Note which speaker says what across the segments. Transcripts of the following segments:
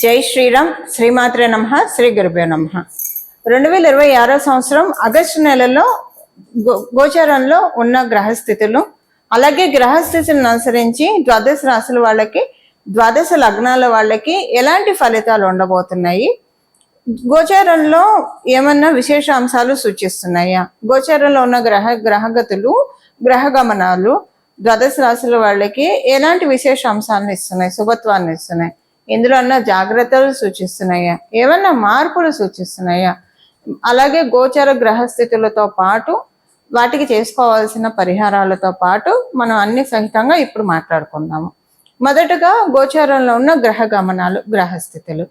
Speaker 1: జై శ్రీరామ్. శ్రీమాత్రే నమః. శ్రీ గురుభ్యో నమః. 2026 సంవత్సరం ఆగస్టు నెలలో గోచారంలో ఉన్న గ్రహస్థితులు, అలాగే గ్రహస్థితులను అనుసరించి ద్వాదశ రాశుల వాళ్ళకి, ద్వాదశ లగ్నాల వాళ్ళకి ఎలాంటి ఫలితాలు ఉండబోతున్నాయి, గోచారంలో ఏమన్నా విశేష అంశాలు సూచిస్తున్నాయా, గోచారంలో ఉన్న గ్రహగతులు, గ్రహ గమనాలు ద్వాదశ రాశుల వాళ్ళకి ఎలాంటి విశేష అంశాలను ఇస్తున్నాయి, శుభత్వాన్ని ఇస్తున్నాయి, ఇందులో అన్న జాగ్రత్తలు సూచిస్తున్నాయా, ఏమన్నా మార్పులు సూచిస్తున్నాయా, అలాగే గోచర గ్రహస్థితులతో పాటు వాటికి చేసుకోవాల్సిన పరిహారాలతో పాటు మనం అన్ని సహితంగా ఇప్పుడు మాట్లాడుకుందాము. మొదటగా గోచారంలో ఉన్న గ్రహ గమనాలు, గ్రహస్థితులు.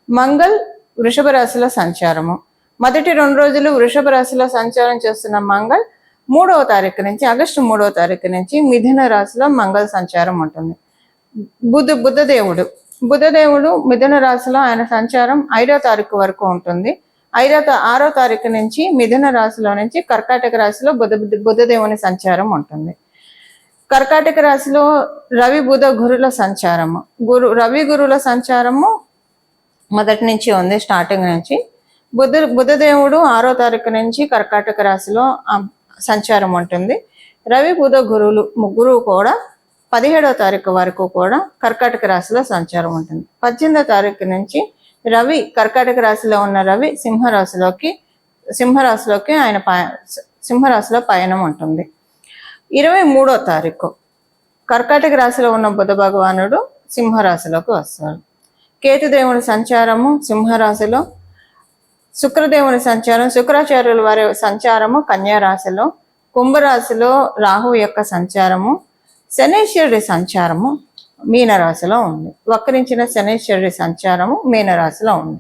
Speaker 1: మంగళ్ వృషభ రాశిలో సంచారము. మొదటి 2 రోజులు వృషభ రాశిలో సంచారం చేస్తున్న మంగళ్ 3వ తారీఖు నుంచి, ఆగస్టు 3వ తారీఖు నుంచి మిథున రాశిలో మంగళ సంచారం ఉంటుంది. బుధదేవుడు మిథున రాశిలో ఆయన సంచారం 5వ తారీఖు వరకు ఉంటుంది. 6వ తారీఖు నుంచి మిథున రాశిలో నుంచి కర్కాటక రాశిలో బుధదేవుని సంచారం ఉంటుంది. కర్కాటక రాశిలో రవి బుధ గురుల సంచారము, రవి గురుల సంచారము మొదటి నుంచి ఉంది, స్టార్టింగ్ నుంచి. బుధదేవుడు 6వ తారీఖు నుంచి కర్కాటక రాశిలో సంచారం ఉంటుంది. రవి బుధ గురువులు ముగ్గురు కూడా 17వ తారీఖు వరకు కూడా కర్కాటక రాశిలో సంచారం ఉంటుంది. 18వ తారీఖు నుంచి రవి కర్కాటక రాశిలో ఉన్న రవి సింహరాశిలోకి ఆయన సింహరాశిలో పయనం ఉంటుంది. 23వ తారీఖు కర్కాటక రాశిలో ఉన్న బుధ భగవానుడు సింహరాశిలోకి వస్తాడు. కేతుదేవుని సంచారము సింహరాశిలో, శుక్రదేవుని సంచారం, శుక్రాచార్యుల వారి సంచారము కన్యా రాశిలో, కుంభరాశిలో రాహు యొక్క సంచారము, శనీశ్వరుడి సంచారము మీనరాశిలో ఉంది. వక్రించిన శనీశ్వరుడి సంచారము మీనరాశిలో ఉంది.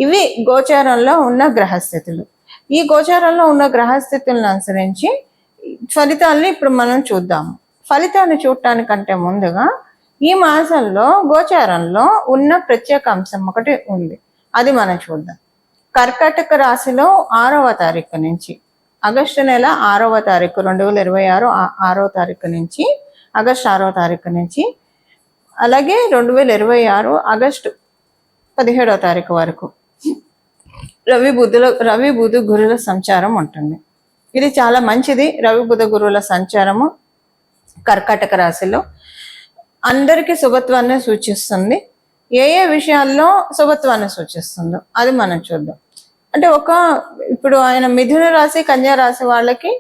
Speaker 1: ఇవి గోచారంలో ఉన్న గ్రహస్థితులు. ఈ గోచారంలో ఉన్న గ్రహస్థితులను అనుసరించి ఫలితాలని ఇప్పుడు మనం చూద్దాము. ఫలితాన్ని చూడటానికంటే ముందుగా ఈ మాసంలో గోచారంలో ఉన్న ప్రత్యేక అంశం ఒకటి ఉంది, అది మనం చూద్దాం. కర్కాటక రాశిలో 6వ తారీఖు నుంచి, ఆగస్టు నెల 6వ తారీఖు 2026 6వ తారీఖు నుంచి, ఆగస్టు 6వ తారీఖు నుంచి, అలాగే 2026 ఆగస్టు 17వ తారీఖు వరకు రవి బుధ గురుల సంచారం ఉంటుంది. ఇది చాలా మంచిది. రవి బుధ గురువుల సంచారము కర్కాటక రాశిలో అందరికీ శుభత్వాన్ని సూచిస్తుంది. ఏ విషయాల్లో శుభత్వాన్ని సూచిస్తుందో అది మనం చూద్దాం. అంటే ఇప్పుడు ఆయన మిథున రాశి, కన్యా రాశి వాళ్ళకి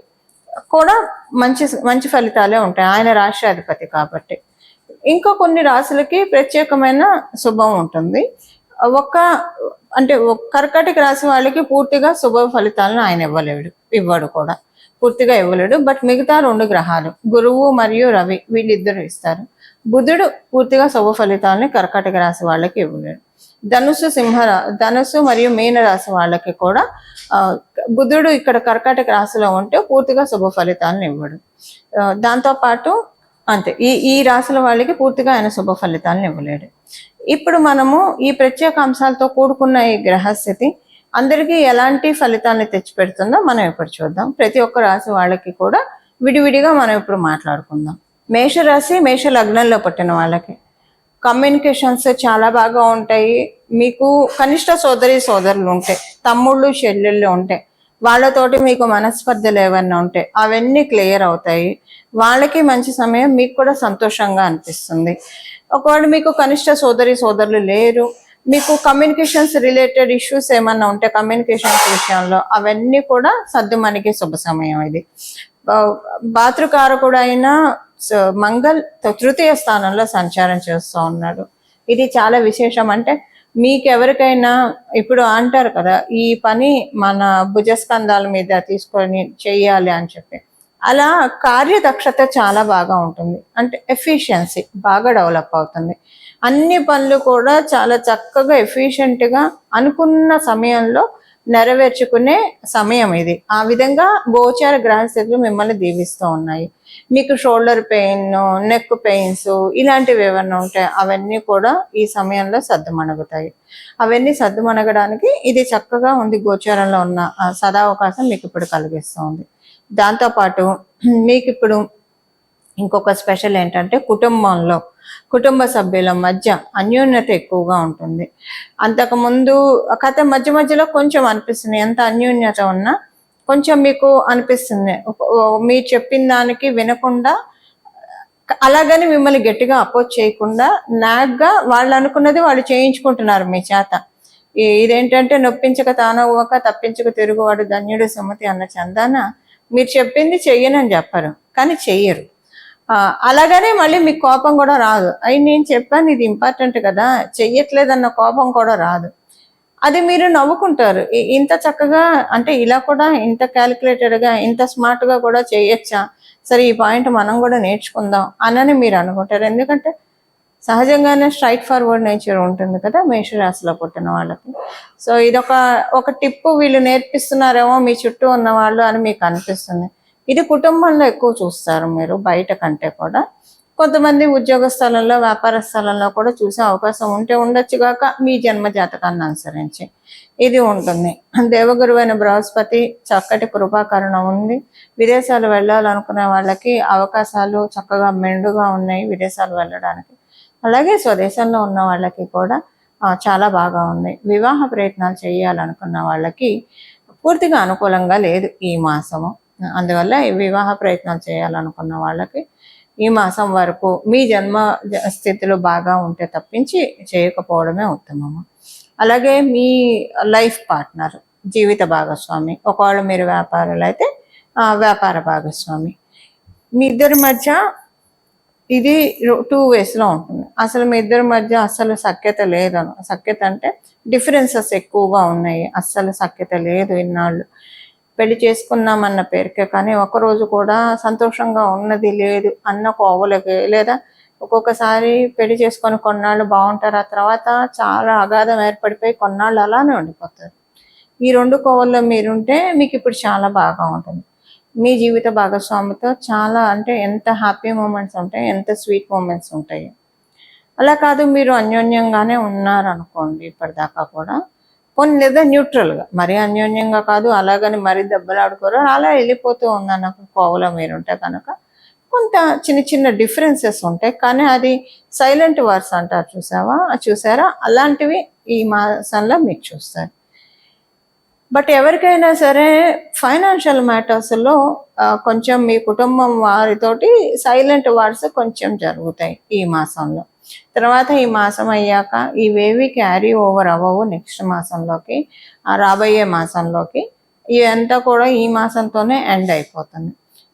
Speaker 1: కూడా మంచి ఫలితాలే ఉంటాయి, ఆయన రాశి అధిపతి కాబట్టి. ఇంకా కొన్ని రాశులకి ప్రత్యేకమైన శుభం ఉంటుంది. కర్కాటక రాశి వాళ్ళకి పూర్తిగా శుభ ఫలితాలను ఆయన ఇవ్వడు కూడా, పూర్తిగా ఇవ్వలేడు. బట్ మిగతా 2 గ్రహాలు గురువు మరియు రవి వీళ్ళిద్దరు ఇస్తారు. బుధుడు పూర్తిగా శుభ ఫలితాలని కర్కాటక రాశి వాళ్ళకి ఇవ్వలేడు. ధనుసు మరియు మీన రాశి వాళ్ళకి కూడా బుధుడు ఇక్కడ కర్కాటక రాశిలో ఉంటే పూర్తిగా శుభ ఫలితాలను ఇవ్వడు. దాంతోపాటు అంతే, ఈ రాశుల వాళ్ళకి పూర్తిగా ఆయన శుభ ఫలితాలను ఇవ్వలేడు. ఇప్పుడు మనము ఈ ప్రత్యేక అంశాలతో కూడుకున్న ఈ గ్రహస్థితి అందరికీ ఎలాంటి ఫలితాన్ని తెచ్చిపెడుతుందో మనం ఇప్పుడు చూద్దాం. ప్రతి ఒక్క రాశి వాళ్ళకి కూడా విడివిడిగా మనం ఇప్పుడు మాట్లాడుకుందాం. మేషరాశి, మేష లగ్నంలో పుట్టిన వాళ్ళకి కమ్యూనికేషన్స్ చాలా బాగా ఉంటాయి. మీకు కనిష్ట సోదరులు ఉంటాయి, తమ్ముళ్ళు చెల్లెళ్ళు ఉంటాయి, వాళ్ళతోటి మీకు మనస్పర్ధలు ఏమన్నా ఉంటాయి, అవన్నీ క్లియర్ అవుతాయి. వాళ్ళకి మంచి సమయం, మీకు కూడా సంతోషంగా అనిపిస్తుంది. ఒకవేళ మీకు కనిష్ట సోదరులు లేరు, మీకు కమ్యూనికేషన్స్ రిలేటెడ్ ఇష్యూస్ ఏమన్నా ఉంటే కమ్యూనికేషన్స్ విషయంలో అవన్నీ కూడా సర్దుమణిగే శుభ సమయం ఇది. భాతృకారకుడు అయిన మంగళ్ 3వ స్థానంలో సంచారం చేస్తూ ఉన్నాడు. ఇది చాలా విశేషం. అంటే మీకు ఎవరికైనా ఇప్పుడు అంటారు కదా, ఈ పని మన భుజస్కంధాల మీద తీసుకొని చెయ్యాలి అని చెప్పి, అలా కార్యదక్షత చాలా బాగా ఉంటుంది. అంటే ఎఫిషియన్సీ బాగా డెవలప్ అవుతుంది. అన్ని పనులు కూడా చాలా చక్కగా ఎఫిషియెంట్గా అనుకున్న సమయంలో నెరవేర్చుకునే సమయం ఇది. ఆ విధంగా గోచార గ్రహస్థితులు మిమ్మల్ని దీవిస్తూ ఉన్నాయి. మీకు షోల్డర్ పెయిన్, నెక్ పెయిన్స్ ఇలాంటివి ఏమన్నా ఉంటాయి, అవన్నీ కూడా ఈ సమయంలో సద్దుమణగుతాయి. అవన్నీ సద్దుమణగడానికి ఇది చక్కగా ఉంది. గోచారంలో ఉన్న సదావకాశం మీకు ఇప్పుడు కలిగిస్తూ ఉంది. దాంతోపాటు మీకు ఇప్పుడు ఇంకొక స్పెషల్ ఏంటంటే కుటుంబ సభ్యుల మధ్య అన్యోన్యత ఎక్కువగా ఉంటుంది. అంతకుముందు కథ మధ్య మధ్యలో కొంచెం అనిపిస్తుంది, ఎంత అన్యోన్యత ఉన్నా కొంచెం మీకు అనిపిస్తుంది మీరు చెప్పిన దానికి వినకుండా, అలాగని మిమ్మల్ని గట్టిగా అపోజ్ చేయకుండా నాగ్గా వాళ్ళు అనుకున్నది వాళ్ళు చేయించుకుంటున్నారు మీ చేత. ఇదేంటంటే నొప్పించక తానవ్వక తప్పించక తిరుగువాడు ధన్యుడు సుమతి అన్న చందాన మీరు చెప్పింది చెయ్యనని చెప్పరు, కానీ చెయ్యరు. అలాగనే మళ్ళీ మీకు కోపం కూడా రాదు. అయి నేను చెప్పాను ఇది ఇంపార్టెంట్ కదా, చెయ్యట్లేదన్న కోపం కూడా రాదు. అది మీరు నవ్వుకుంటారు. ఇంత చక్కగా అంటే ఇలా కూడా ఇంత క్యాలిక్యులేటెడ్గా ఇంత స్మార్ట్గా కూడా చేయొచ్చా, సరే ఈ పాయింట్ మనం కూడా నేర్చుకుందాం అనని మీరు అనుకుంటారు. ఎందుకంటే సహజంగానే స్ట్రైట్ ఫార్వర్డ్ నేచర్ ఉంటుంది కదా మేషరాశిలో పుట్టిన వాళ్ళకి. సో ఇదొక టిప్పు వీళ్ళు నేర్పిస్తున్నారేమో మీ చుట్టూ ఉన్న వాళ్ళు అని మీకు అనిపిస్తుంది. ఇది కుటుంబంలో ఎక్కువ చూస్తారు మీరు బయట కంటే కూడా. కొంతమంది ఉద్యోగ స్థలంలో వ్యాపార స్థలంలో కూడా చూసే అవకాశం ఉంటే ఉండొచ్చు గాక మీ జన్మ జాతకాన్ని అనుసరించి ఇది ఉంటుంది. దేవగురువైన బృహస్పతి చక్కటి కృపాకరణం ఉంది. విదేశాలు వెళ్ళాలనుకునే వాళ్ళకి అవకాశాలు చక్కగా మెండుగా ఉన్నాయి విదేశాలు వెళ్ళడానికి. అలాగే స్వదేశంలో ఉన్న వాళ్ళకి కూడా చాలా బాగా ఉంది. వివాహ ప్రయత్నాలు చేయాలనుకున్న వాళ్ళకి పూర్తిగా అనుకూలంగా లేదు ఈ మాసము. అందువల్ల వివాహ ప్రయత్నాలు చేయాలనుకున్న వాళ్ళకి ఈ మాసం వరకు మీ జన్మ స్థితిలో బాగా ఉంటే తప్పించి చేయకపోవడమే ఉత్తమము. అలాగే మీ లైఫ్ పార్ట్నర్, జీవిత భాగస్వామి, ఒకవేళ మీరు వ్యాపారులు అయితే వ్యాపార భాగస్వామి, మీ ఇద్దరి మధ్య ఇది 2 waysలో ఉంటుంది. అసలు మీ ఇద్దరి మధ్య అస్సలు సఖ్యత లేదను, సఖ్యత అంటే డిఫరెన్సెస్ ఎక్కువగా ఉన్నాయి, అస్సలు సఖ్యత లేదు, ఇన్నాళ్ళు పెళ్లి చేసుకున్నామన్న పేరుకే కానీ ఒకరోజు కూడా సంతోషంగా ఉన్నది లేదు అన్న కోవలకి, లేదా ఒక్కొక్కసారి పెళ్లి చేసుకొని కొన్నాళ్ళు బాగుంటారు, ఆ తర్వాత చాలా అగాధం ఏర్పడిపోయి కొన్నాళ్ళు అలానే ఉండిపోతారు. ఈ 2 కోవల్లో మీరుంటే మీకు ఇప్పుడు చాలా బాగా ఉంటుంది. మీ జీవిత భాగస్వామితో చాలా అంటే ఎంత హ్యాపీ మూమెంట్స్ ఉంటాయి, ఎంత స్వీట్ మూమెంట్స్ ఉంటాయి. అలా కాదు మీరు అన్యోన్యంగానే ఉన్నారనుకోండి ఇప్పటిదాకా కూడా, కొన్ని లేదా న్యూట్రల్గా, మరీ అన్యోన్యంగా కాదు అలాగని మరీ దెబ్బలాడుకోరు, అలా వెళ్ళిపోతూ ఉందన్న కోవలో మీరుంటే కనుక కొంత చిన్న చిన్న డిఫరెన్సెస్ ఉంటాయి. కానీ అది సైలెంట్ వార్స్ అంటారు చూసారా, అలాంటివి ఈ మాసంలో మీరు చూస్తారు. బట్ ఎవరికైనా సరే ఫైనాన్షియల్ మ్యాటర్స్లో కొంచెం మీ కుటుంబం వారితోటి సైలెంట్ వార్స్ కొంచెం జరుగుతాయి ఈ మాసంలో. తర్వాత ఈ మాసం అయ్యాక ఇవేవి క్యారీ ఓవర్ అవ్వవు నెక్స్ట్ మాసంలోకి, రాబోయే మాసంలోకి. ఇదంతా కూడా ఈ మాసంతోనే ఎండ్ అయిపోతుంది.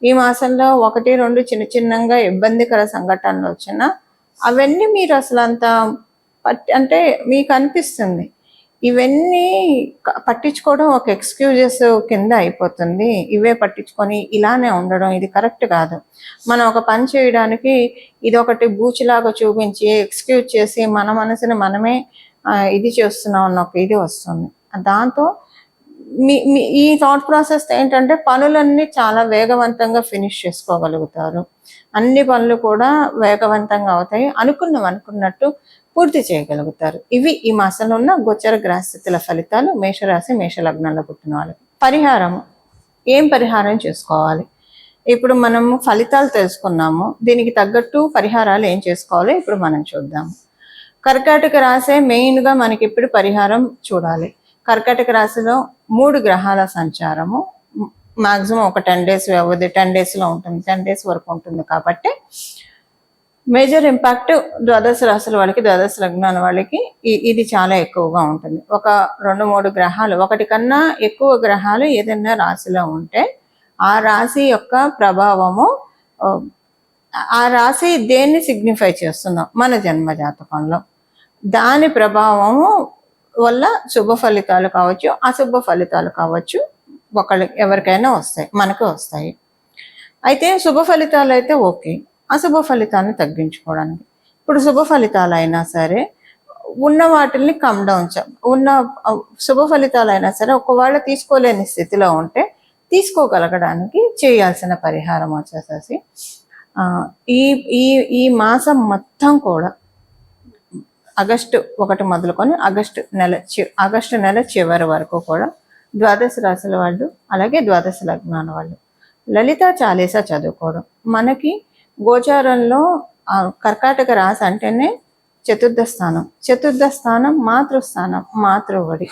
Speaker 1: ఈ మాసంలో 1-2 చిన్నగా ఇబ్బందికర సంఘటనలు వచ్చినా అవన్నీ మీరు అసలు అంత అంటే మీకు అనిపిస్తుంది ఇవన్నీ పట్టించుకోవడం ఒక ఎక్స్క్యూజెస్ కింద అయిపోతుంది. ఇవే పట్టించుకొని ఇలానే ఉండడం ఇది కరెక్ట్ కాదు. మనం ఒక పని చేయడానికి ఇదొకటి బూచిలాగా చూపించి ఎక్స్క్యూజ్ చేసి మన మనసుని మనమే ఇది చేస్తున్నాం అన్న ఒక ఇది వస్తుంది. దాంతో ఈ థాట్ ప్రాసెస్ ఏంటంటే పనులన్నీ చాలా వేగవంతంగా ఫినిష్ చేసుకోగలుగుతారు. అన్ని పనులు కూడా వేగవంతంగా అవుతాయి, అనుకున్నట్టు పూర్తి చేయగలుగుతారు. ఇవి ఈ మాసంలో ఉన్న గోచర గ్రహస్థితుల ఫలితాలు మేషరాశి మేషలగ్నంలో పుట్టిన వాళ్ళకి. ఏం పరిహారం చేసుకోవాలి? ఇప్పుడు మనము ఫలితాలు తెలుసుకున్నాము, దీనికి తగ్గట్టు పరిహారాలు ఏం చేసుకోవాలో ఇప్పుడు మనం చూద్దాము. కర్కాటక రాశి మెయిన్గా మనకి ఇప్పుడు పరిహారం చూడాలి. కర్కాటక రాశిలో 3 గ్రహాల సంచారము మాక్సిమం ఒక 10 days వ్యవధి, 10 daysలో ఉంటుంది, 10 days వరకు ఉంటుంది. కాబట్టి మేజర్ ఇంపాక్ట్ ద్వాదశ రాశుల వాళ్ళకి, ద్వాదశ లగ్నాల వాళ్ళకి ఇది చాలా ఎక్కువగా ఉంటుంది. ఒక 2-3 గ్రహాలు, ఒకటి కన్నా ఎక్కువ గ్రహాలు ఏదైనా రాశిలో ఉంటే ఆ రాశి యొక్క ప్రభావము, ఆ రాశి దేన్ని సిగ్నిఫై చేస్తుందో మన జన్మ జాతకంలో దాని ప్రభావము వల్ల శుభ ఫలితాలు కావచ్చు, అశుభ ఫలితాలు కావచ్చు, ఎవరికైనా వస్తాయి, మనకు వస్తాయి. అయితే శుభ ఫలితాలు అయితే ఓకే, అశుభ ఫలితాలను తగ్గించుకోవడానికి. ఇప్పుడు శుభ ఫలితాలు అయినా సరే ఉన్న వాటిని కమ్ డౌన్, ఉన్న శుభ ఫలితాలు అయినా సరే ఒకవేళ తీసుకోలేని స్థితిలో ఉంటే తీసుకోగలగడానికి చేయాల్సిన పరిహారం వచ్చేసేసి ఈ మాసం మొత్తం కూడా ఆగస్టు 1 మొదలుకొని ఆగస్టు నెల చివరి వరకు కూడా ద్వాదశ రాశుల వాళ్ళు అలాగే ద్వాదశ లగ్నాల వాళ్ళు లలిత చాలీసా చదువుకోవడం. మనకి గోచారంలో కర్కాటక రాశి అంటేనే చతుర్థ స్థానం మాతృస్థానం, మాతృవడి.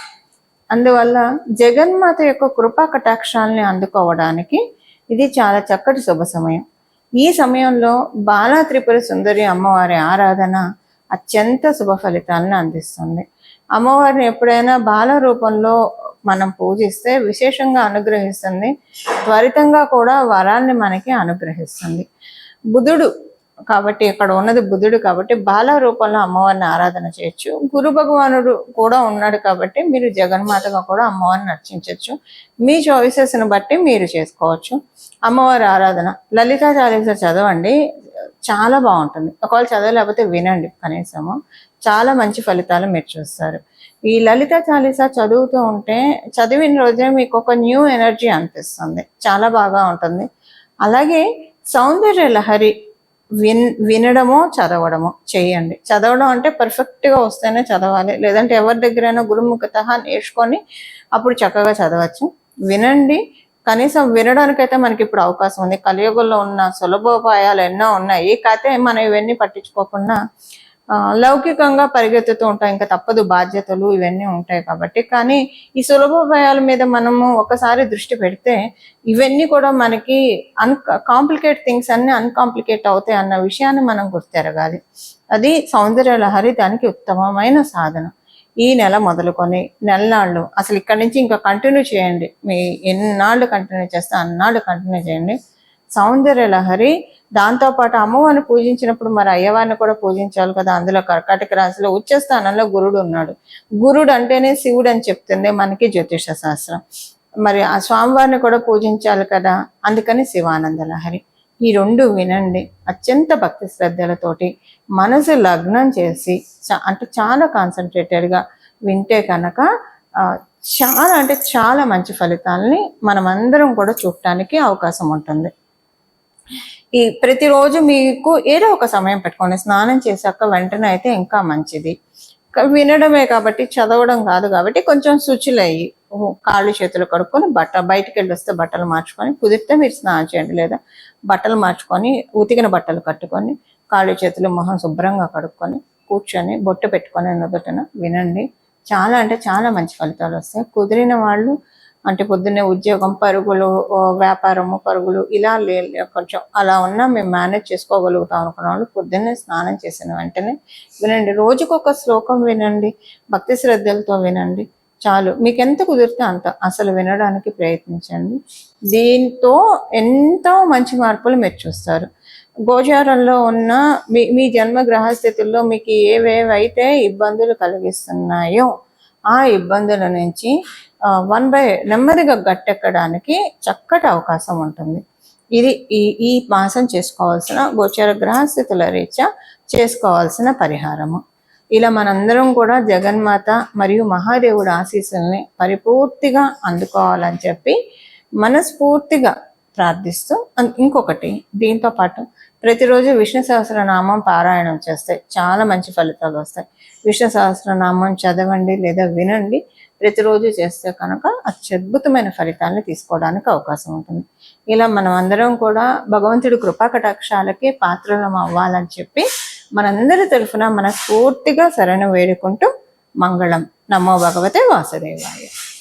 Speaker 1: అందువల్ల జగన్మాత యొక్క కృపా కటాక్షాలని అందుకోవడానికి ఇది చాలా చక్కటి శుభ సమయం. ఈ సమయంలో బాలా త్రిపుర సుందరి అమ్మవారి ఆరాధన అత్యంత శుభ ఫలితాలను అందిస్తుంది. అమ్మవారిని ఎప్పుడైనా బాల రూపంలో మనం పూజిస్తే విశేషంగా అనుగ్రహిస్తుంది, త్వరితంగా కూడా వరాల్ని మనకి అనుగ్రహిస్తుంది. బుధుడు కాబట్టి ఇక్కడ ఉన్నది బుధుడు కాబట్టి బాల రూపంలో అమ్మవారిని ఆరాధన చేయొచ్చు. గురు భగవానుడు కూడా ఉన్నాడు కాబట్టి మీరు జగన్మాతగా కూడా అమ్మవారిని అర్చించవచ్చు. మీ చాయిసెస్ని బట్టి మీరు చేసుకోవచ్చు. అమ్మవారి ఆరాధన లలితా చాలీస చదవండి, చాలా బాగుంటుంది. ఒకవేళ చదవలేకపోతే వినండి, కనీసము చాలా మంచి ఫలితాలు మీరు చూస్తారు. ఈ లలిత చాలీస చదువుతూ ఉంటే చదివిన రోజే మీకు ఒక న్యూ ఎనర్జీ అనిపిస్తుంది, చాలా బాగా ఉంటుంది. అలాగే సౌందర్య లహరి వినడమో చదవడమో చేయండి. చదవడం అంటే పర్ఫెక్ట్గా వస్తేనే చదవాలి, లేదంటే ఎవరి దగ్గరైనా గురుముఖత నేర్చుకొని అప్పుడు చక్కగా చదవచ్చు. వినండి, కనీసం వినడానికైతే మనకి ఇప్పుడు అవకాశం ఉంది. కలియుగంలో ఉన్న సులభోపాయాలు ఎన్నో ఉన్నాయి, కాకపోతే మనం ఇవన్నీ పట్టించుకోకుండా లౌకికంగా పరిగెత్తుతూ ఉంటాం, ఇంకా తప్పదు, బాధ్యతలు ఇవన్నీ ఉంటాయి కాబట్టి. కానీ ఈ సులభోపాయాల మీద మనము ఒకసారి దృష్టి పెడితే ఇవన్నీ కూడా మనకి కాంప్లికేట్ థింగ్స్ అన్ని అన్కాంప్లికేట్ అవుతాయి అన్న విషయాన్ని మనం గుర్తెరగాలి. అది సౌందర్య లహరి దానికి ఉత్తమమైన సాధన. ఈ నెల మొదలుకొని నెలనాళ్ళు అసలు ఇక్కడి నుంచి ఇంకా కంటిన్యూ చేయండి. మీ ఎన్నాళ్ళు కంటిన్యూ చేస్తే అన్నాళ్ళు కంటిన్యూ చేయండి. సౌందర్య లహరి, దాంతోపాటు అమ్మవారిని పూజించినప్పుడు మరి అయ్యవారిని కూడా పూజించాలి కదా. అందులో కర్కాటక రాశిలో ఉచ్చ స్థానంలో గురుడు ఉన్నాడు. గురుడు అంటేనే శివుడు అని చెప్తుంది మనకి జ్యోతిష శాస్త్రం. మరి ఆ స్వామివారిని కూడా పూజించాలి కదా, అందుకని శివానంద లహరి. ఈ రెండు వినండి, అత్యంత భక్తి శ్రద్ధలతోటి మనసు లగ్నం చేసి అంటే చాలా కాన్సన్ట్రేటెడ్గా వింటే కనుక చాలా అంటే చాలా మంచి ఫలితాలని మనమందరం కూడా చూడటానికి అవకాశం ఉంటుంది. ఈ ప్రతిరోజు మీకు ఏదో ఒక సమయం పెట్టుకోండి, స్నానం చేశాక వెంటనే అయితే ఇంకా మంచిది. వినడమే కాబట్టి చదవడం కాదు కాబట్టి కొంచెం శుచులయ్యి కాళ్ళు చేతులు కడుక్కొని బయటికి వెళ్ళి వస్తే బట్టలు మార్చుకొని, కుదిరితే మీరు స్నానం చేయండి, లేదా బట్టలు మార్చుకొని ఉతికిన బట్టలు కట్టుకొని కాళ్ళు చేతులు మొహం శుభ్రంగా కడుక్కొని కూర్చొని బొట్టు పెట్టుకొని నుదుటన వినండి. చాలా అంటే చాలా మంచి ఫలితాలు వస్తాయి. కుదిరిన వాళ్ళు అంటే పొద్దున్నే ఉద్యోగం, పరుగులు, వ్యాపారము, పరుగులు ఇలా కొంచెం అలా ఉన్నా మేము మేనేజ్ చేసుకోగలుగుతాం అనుకున్న వాళ్ళు పొద్దున్నే స్నానం చేసిన వెంటనే వినండి. రోజుకొక శ్లోకం వినండి, భక్తి శ్రద్ధలతో వినండి, చాలు. మీకు ఎంత కుదిరితే అంత అసలు వినడానికి ప్రయత్నించండి. దీంతో ఎంతో మంచి మార్పులు మీరు చూస్తారు. గోచారంలో ఉన్న మీ జన్మ గ్రహస్థితుల్లో మీకు ఏవేవైతే ఇబ్బందులు కలిగిస్తున్నాయో ఆ ఇబ్బందుల నుంచి నెమ్మదిగా గట్టెక్కడానికి చక్కటి అవకాశం ఉంటుంది. ఇది ఈ మాసం చేసుకోవాల్సిన గోచర గ్రహస్థితుల రీత్యా చేసుకోవాల్సిన పరిహారము. ఇలా మనందరం కూడా జగన్మాత మరియు మహాదేవుడు ఆశీస్సుల్ని పరిపూర్తిగా అందుకోవాలని చెప్పి మనస్ఫూర్తిగా ప్రార్థిస్తూ, ఇంకొకటి దీంతో పాటు ప్రతిరోజు విష్ణు సహస్రనామం పారాయణం చేస్తే చాలా మంచి ఫలితాలు వస్తాయి. విష్ణు సహస్రనామం చదవండి లేదా వినండి, ప్రతిరోజు చేస్తే కనుక అత్యద్భుతమైన ఫలితాలను తీసుకోవడానికి అవకాశం ఉంటుంది. ఇలా మనం అందరం కూడా భగవంతుడి కృపా కటాక్షాలకి పాత్రలం అవ్వాలని చెప్పి మనందరి తరఫున మనస్ఫూర్తిగా శరణు వేడుకుంటూ మంగళం. నమో భగవతే వాసుదేవాయ.